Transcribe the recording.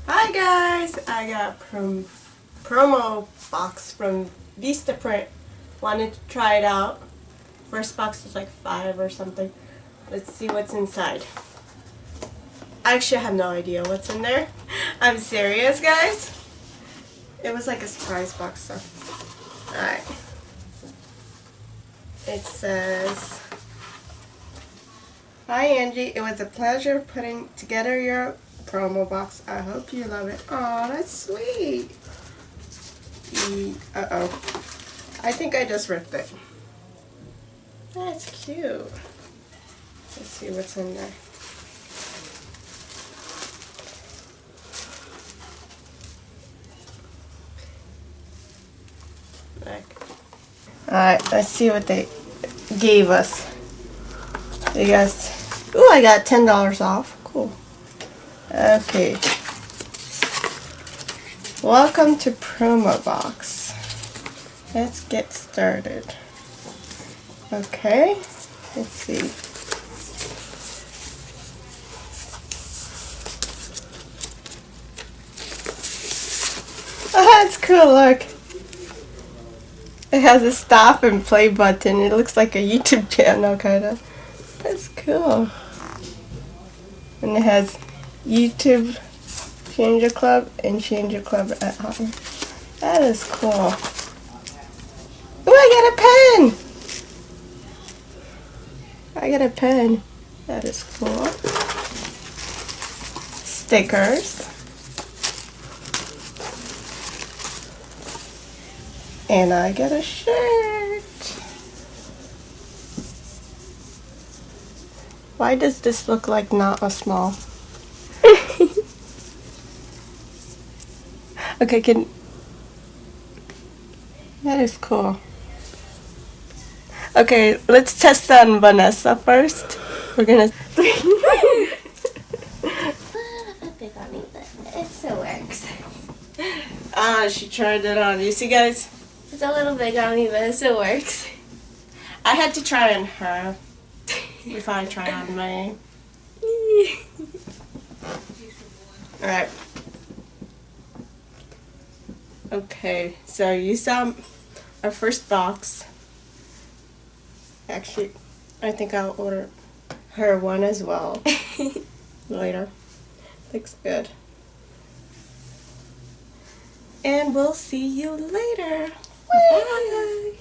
Hi guys! I got promo box from Vistaprint. Wanted to try it out. First box was like $5 or something. Let's see what's inside. I actually have no idea what's in there. I'm serious, guys. It was like a surprise box, so. Alright. It says, "Hi Angie, it was a pleasure putting together your promo box. I hope you love it." Oh, that's sweet. Uh-oh. I think I just ripped it. That's cute. Let's see what's in there. Alright, let's see what they gave us. You guys, ooh, I got $10 off. Cool. Okay. Welcome to Promo Box. Let's get started. Okay, let's see. Oh, that's cool, look. It has a stop and play button. It looks like a YouTube channel, kind of. That's cool. And it has YouTube Change Your Club and Change Your Club at home. That is cool. Ooh, I got a pen! I got a pen. That is cool. Stickers. And I got a shirt. Why does this look like not a small? Okay, that is cool. Okay, let's test on Vanessa first. We're gonna. A bit on me, but it still works. She tried it on. You see, guys? It's a little big on me, but it still works. I had to try on her before I try on me. Alright. Okay, so you saw our first box. Actually, I think I'll order her one as well later. Looks good. And we'll see you later. Bye.